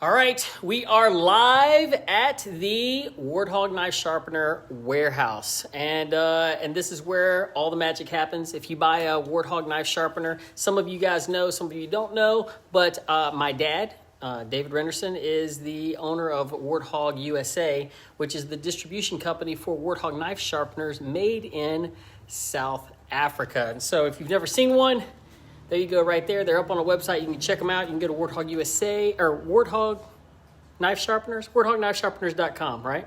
All right, we are live at the Warthog Knife Sharpener warehouse, and this is where all the magic happens. If you buy a Warthog Knife Sharpener, some of you guys know, some of you don't know, but my dad, David Renderson, is the owner of Warthog USA, which is the distribution company for Warthog Knife Sharpeners made in South Africa. And so if you've never seen one, there you go right there. They're up on a website. You can check them out. You can go to Warthog USA or Warthog Knife Sharpeners, warthognifesharpeners.com, right?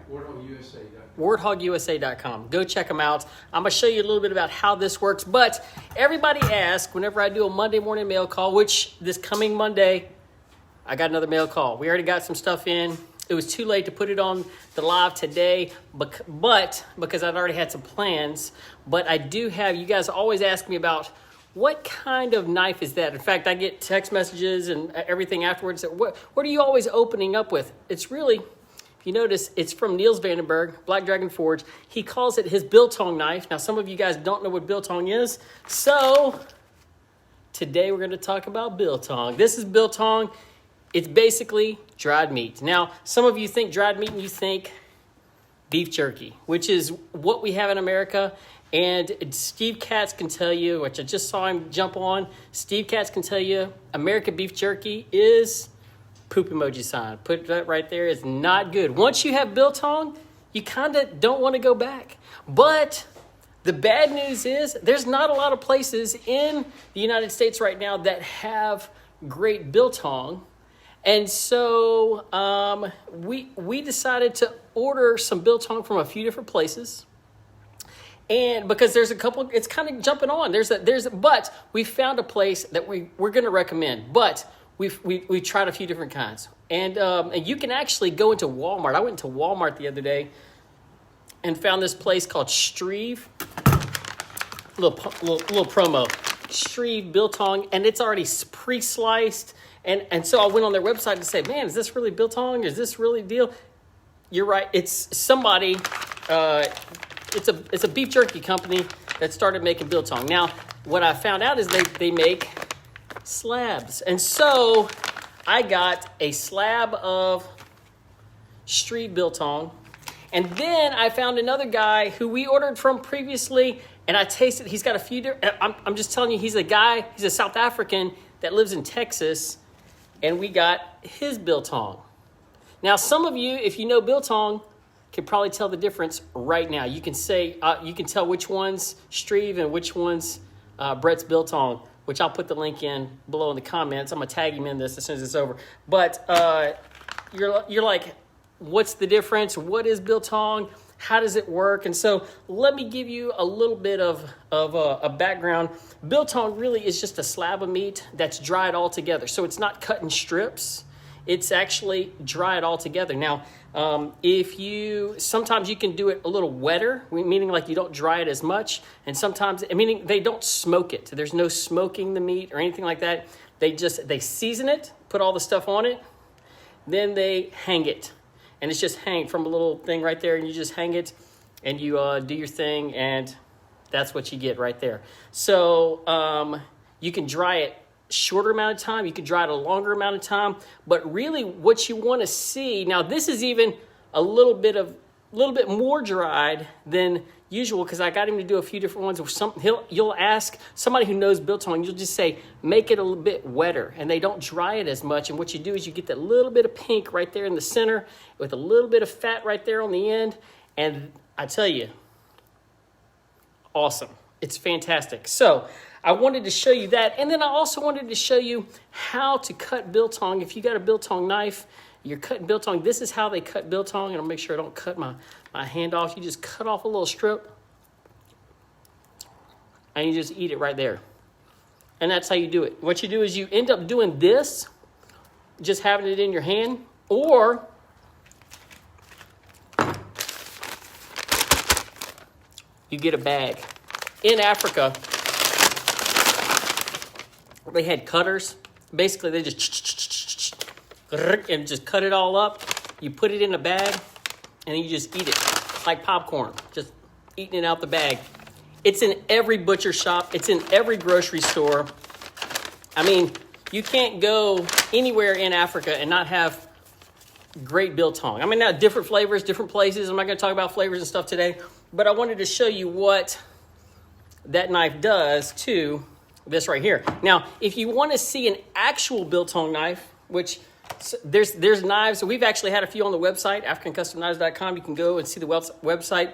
warthogusa.com. Go check them out. I'm going to show you a little bit about how this works. But everybody asks, whenever I do a Monday morning mail call, which this coming Monday, I got another mail call. We already got some stuff in. It was too late to put it on the live today, but because I'd already had some plans. But I do have, you guys always ask me about, what kind of knife is that? In fact, I get text messages and everything afterwards. What are you always opening up with? It's really, if you notice, it's from Niels Vandenberg, Black Dragon Forge. He calls it his Biltong knife. Now, some of you guys don't know what Biltong is. So today we're going to talk about Biltong. This is Biltong. It's basically dried meat. Now, some of you think dried meat and you think beef jerky, which is what we have in America. And Steve Katz can tell you, which I just saw him jump on, Steve Katz can tell you American beef jerky is poop emoji sign. Put that right there. It's not good. Once you have Biltong, you kind of don't want to go back. But the bad news is there's not a lot of places in the United States right now that have great Biltong. And so we decided to order some Biltong from a few different places. And because there's a couple, it's kind of jumping on. But we found a place that we're going to recommend. But we tried a few different kinds, and you can actually go into Walmart. I went into Walmart the other day and found this place called Shreve. Little promo, Shreve Biltong, and it's already pre-sliced. And so I went on their website to say, man, is this really Biltong? Is this really deal? You're right. It's somebody. It's a beef jerky company that started making Biltong. Now, what I found out is they make slabs. And so I got a slab of Shreve Biltong. And then I found another guy who we ordered from previously, and I tasted, he's got a few different, I'm just telling you, he's a South African that lives in Texas, and we got his Biltong. Now, some of you, if you know Biltong, can probably tell the difference right now. You can say, you can tell which one's Shreve and which one's Brett's Biltong, which I'll put the link in below in the comments. I'm gonna tag him in this as soon as it's over. But you're like, what's the difference? What is Biltong? How does it work? And so let me give you a little bit of a background. Biltong really is just a slab of meat that's dried all together. So it's not cut in strips. It's actually dried all together. Now, sometimes you can do it a little wetter, meaning like you don't dry it as much. And sometimes, meaning they don't smoke it. There's no smoking the meat or anything like that. They season it, put all the stuff on it, then they hang it. And it's just hang from a little thing right there, and you just hang it, and you do your thing, and that's what you get right there. So you can dry it shorter amount of time, you can dry it a longer amount of time, but really what you want to see, now this is even a little bit more dried than usual, because I got him to do a few different ones. You'll ask somebody who knows Biltong, you'll just say, make it a little bit wetter, and they don't dry it as much, and what you do is you get that little bit of pink right there in the center with a little bit of fat right there on the end, and I tell you, awesome. It's fantastic. So I wanted to show you that. And then I also wanted to show you how to cut Biltong. If you got a Biltong knife, you're cutting Biltong. This is how they cut Biltong. And I'll make sure I don't cut my hand off. You just cut off a little strip. And you just eat it right there. And that's how you do it. What you do is you end up doing this, just having it in your hand. Or you get a bag. In Africa, they had cutters. Basically, they just cut it all up. You put it in a bag, and you just eat it like popcorn, just eating it out the bag. It's in every butcher shop. It's in every grocery store. I mean, you can't go anywhere in Africa and not have great biltong. I mean, now different flavors, different places. I'm not going to talk about flavors and stuff today, but I wanted to show you what that knife does to this right here. Now, if you want to see an actual biltong knife, which there's knives, so we've actually had a few on the website, africancustomknives.com. You can go and see the website.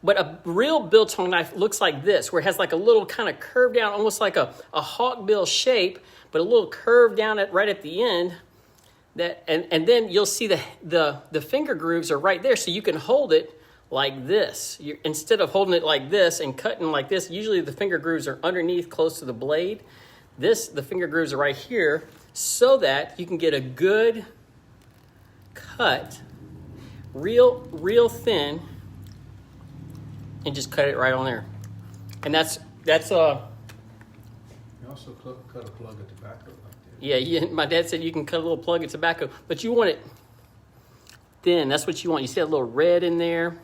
But a real biltong knife looks like this, where it has like a little kind of curve down, almost like a hawkbill shape, but a little curve down right at the end. And then you'll see the finger grooves are right there, so you can hold it like this. Instead of holding it like this and cutting like this, usually the finger grooves are underneath, close to the blade. The finger grooves are right here, so that you can get a good cut, real thin, and just cut it right on there. And that's You also cut a plug of tobacco like that. Yeah, my dad said you can cut a little plug of tobacco, but you want it thin. That's what you want. You see that little red in there?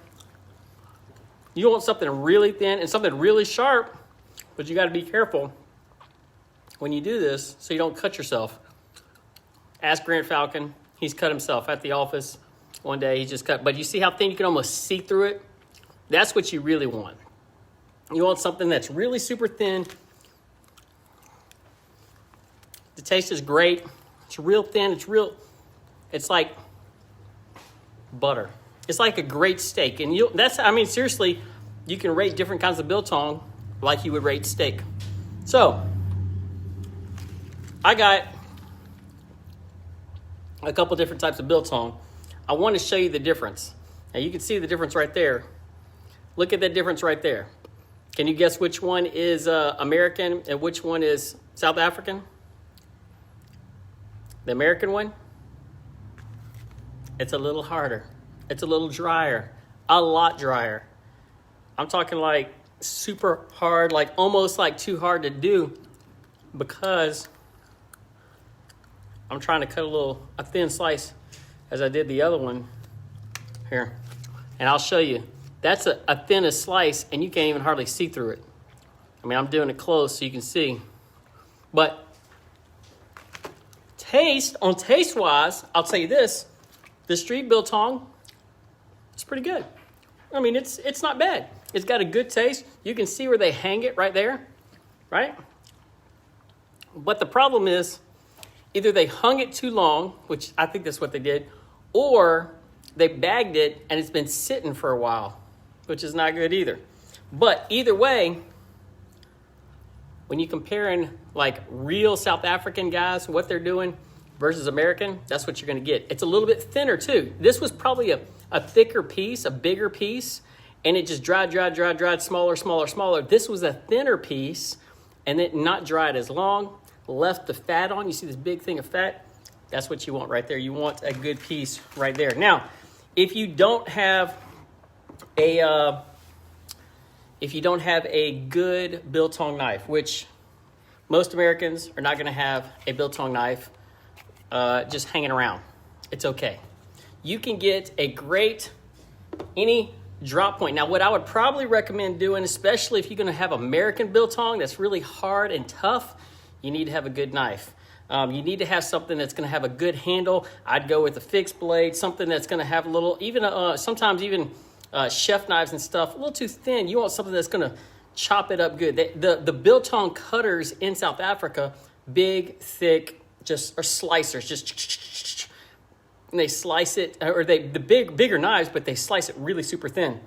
You want something really thin and something really sharp, but you got to be careful when you do this so you don't cut yourself. Ask Grant Falcon. He's cut himself at the office one day. He just cut. But you see how thin you can almost see through it? That's what you really want. You want something that's really super thin. The taste is great. It's real thin. It's like butter. It's like a great steak. And seriously, you can rate different kinds of biltong like you would rate steak. So, I got a couple different types of biltong. I want to show you the difference. Now, you can see the difference right there. Look at that difference right there. Can you guess which one is American and which one is South African? The American one? It's a little harder. It's a little drier. A lot drier. I'm talking like super hard, like almost like too hard to do, because I'm trying to cut a thin slice as I did the other one here. And I'll show you. That's a thinnest slice, and you can't even hardly see through it. I mean, I'm doing it close so you can see. But taste-wise, I'll tell you this. The street biltong, it's pretty good. I mean, it's not bad. It's got a good taste. You can see where they hang it right there, right? But the problem is, either they hung it too long, which I think that's what they did, or they bagged it and it's been sitting for a while, which is not good either. But either way, when you're comparing like real South African guys, what they're doing versus American, that's what you're going to get. It's a little bit thinner too. This was probably a thicker piece, a bigger piece, and it just dried, smaller. This was a thinner piece, and it not dried as long, left the fat on. You see this big thing of fat? That's what you want right there. You want a good piece right there. Now, if you don't have a good biltong knife, which most Americans are not going to have a biltong knife just hanging around, it's okay. You can get any drop point. Now, what I would probably recommend doing, especially if you're going to have American biltong that's really hard and tough, you need to have a good knife. You need to have something that's going to have a good handle. I'd go with a fixed blade, something that's going to have a little, sometimes even chef knives and stuff, a little too thin. You want something that's going to chop it up good. The biltong cutters in South Africa, big, thick, are slicers, and they slice it, or bigger knives, but they slice it really super thin.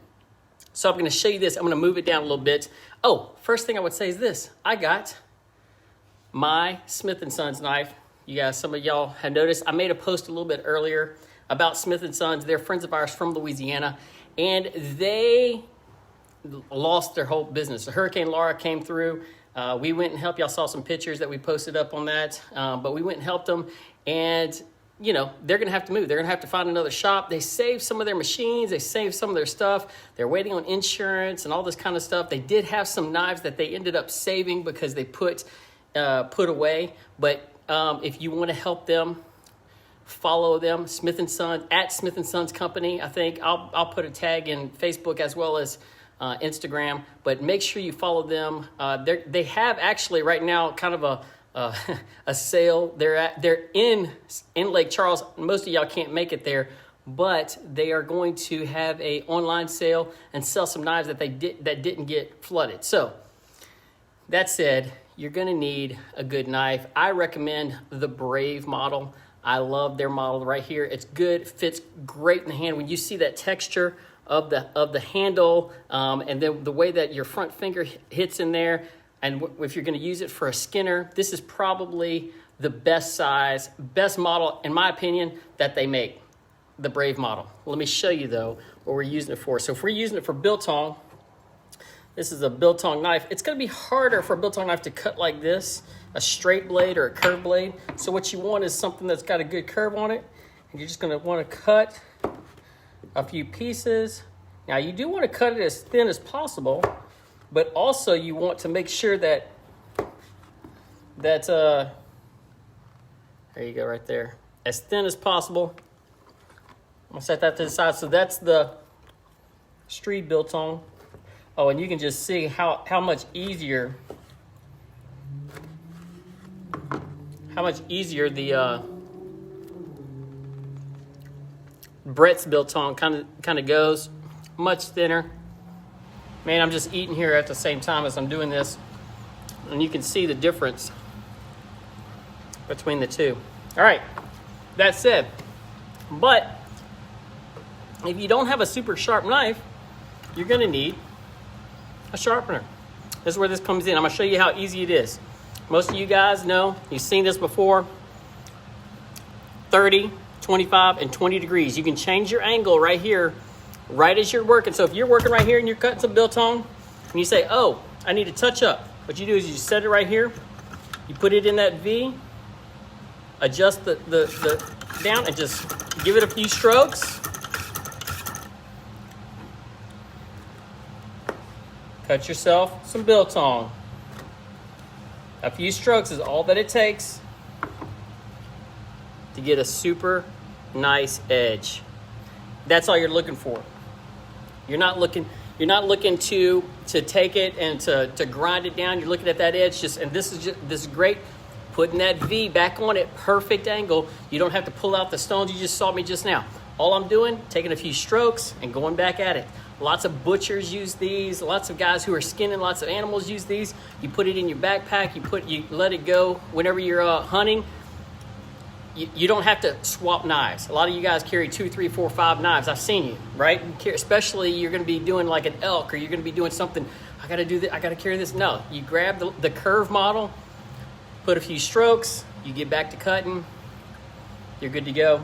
So I'm going to show you this. I'm going to move it down a little bit. Oh, first thing I would say is this. I got my Smith & Sons knife. You guys, some of y'all had noticed. I made a post a little bit earlier about Smith & Sons. They're friends of ours from Louisiana, and they lost their whole business. The Hurricane Laura came through. We went and helped. Y'all saw some pictures that we posted up on that, but we went and helped them, and they're going to have to move. They're going to have to find another shop. They saved some of their machines. They saved some of their stuff. They're waiting on insurance and all this kind of stuff. They did have some knives that they ended up saving because they put away. But if you want to help them, follow them, Smith & Sons, at Smith & Sons Company. I think I'll put a tag in Facebook as well as Instagram. But make sure you follow them. They have actually right now kind of a sale. They're in Lake Charles. Most of y'all can't make it there, but they are going to have a online sale and sell some knives that didn't get flooded. So that said, you're going to need a good knife. I recommend the Brave model. I love their model right here. It's good, fits great in the hand. When you see that texture of the handle, and then the way that your front finger hits in there, and if you're going to use it for a skinner, this is probably the best size, best model, in my opinion, that they make, the Brave model. Let me show you, though, what we're using it for. So if we're using it for Biltong, this is a Biltong knife. It's going to be harder for a Biltong knife to cut like this, a straight blade or a curved blade. So what you want is something that's got a good curve on it. And you're just going to want to cut a few pieces. Now, you do want to cut it as thin as possible, but also you want to make sure that there you go right there, as thin as possible. I'm gonna set that to the side. So that's the street Biltong. Oh, and you can just see how much easier the Brett's Biltong kind of goes. Much thinner. Man, I'm just eating here at the same time as I'm doing this, and you can see the difference between the two. All right, that said, but if you don't have a super sharp knife, you're going to need a sharpener. This is where this comes in. I'm going to show you how easy it is. Most of you guys know, you've seen this before. 30, 25, and 20 degrees. You can change your angle right here, right as you're working. So if you're working right here and you're cutting some Biltong, and you say, oh, I need to touch up. What you do is you set it right here. You put it in that V, adjust the down, and just give it a few strokes. Cut yourself some Biltong. A few strokes is all that it takes to get a super nice edge. That's all you're looking for. You're not looking to take it and to grind it down. You're looking at that edge, and this is great. Putting that V back on it, perfect angle. You don't have to pull out the stones you just saw me just now. All I'm doing, taking a few strokes and going back at it. Lots of butchers use these. Lots of guys who are skinning lots of animals use these. You put it in your backpack. You let it go whenever you're hunting. You don't have to swap knives. A lot of you guys carry 2, 3, 4, 5 knives. I've seen you, right? Especially you're going to be doing like an elk, or you're going to be doing something. I got to do that. I got to carry this. No, you grab the curve model, put a few strokes. You get back to cutting. You're good to go.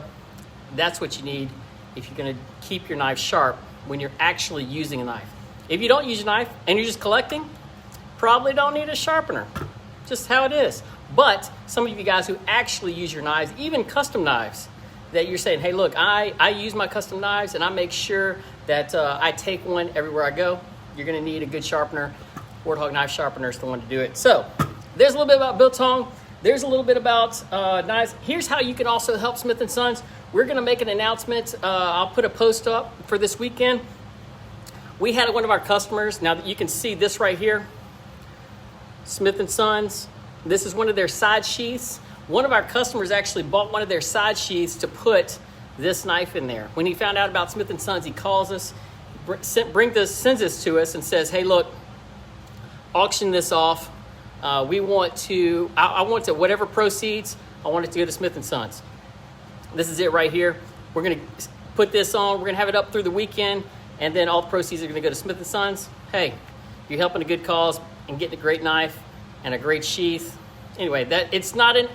That's what you need if you're going to keep your knife sharp when you're actually using a knife. If you don't use a knife and you're just collecting, probably don't need a sharpener. Just how it is. But some of you guys who actually use your knives, even custom knives, that you're saying, hey, look, I use my custom knives and I make sure that I take one everywhere I go. You're going to need a good sharpener. Warthog Knife Sharpener is the one to do it. So there's a little bit about Biltong. There's a little bit about knives. Here's how you can also help Smith & Sons. We're going to make an announcement. I'll put a post up for this weekend. We had one of our customers. Now that you can see this right here, Smith & Sons. This is one of their side sheaths. One of our customers actually bought one of their side sheaths to put this knife in there. When he found out about Smith & Sons, he calls us, sends this to us and says, hey, look, auction this off. I want to, whatever proceeds, I want it to go to Smith & Sons. This is it right here. We're going to put this on. We're going to have it up through the weekend, and then all the proceeds are going to go to Smith & Sons. Hey, you're helping a good cause and getting a great knife and a great sheath. Anyway, it's not an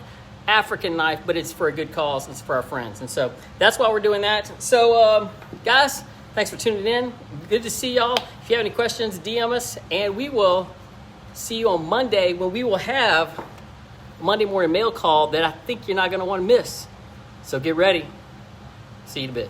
African knife, but it's for a good cause. It's for our friends. And so that's why we're doing that. So, guys, thanks for tuning in. Good to see y'all. If you have any questions, DM us, and we will see you on Monday when we will have a Monday morning mail call that I think you're not going to want to miss. So get ready. See you in a bit.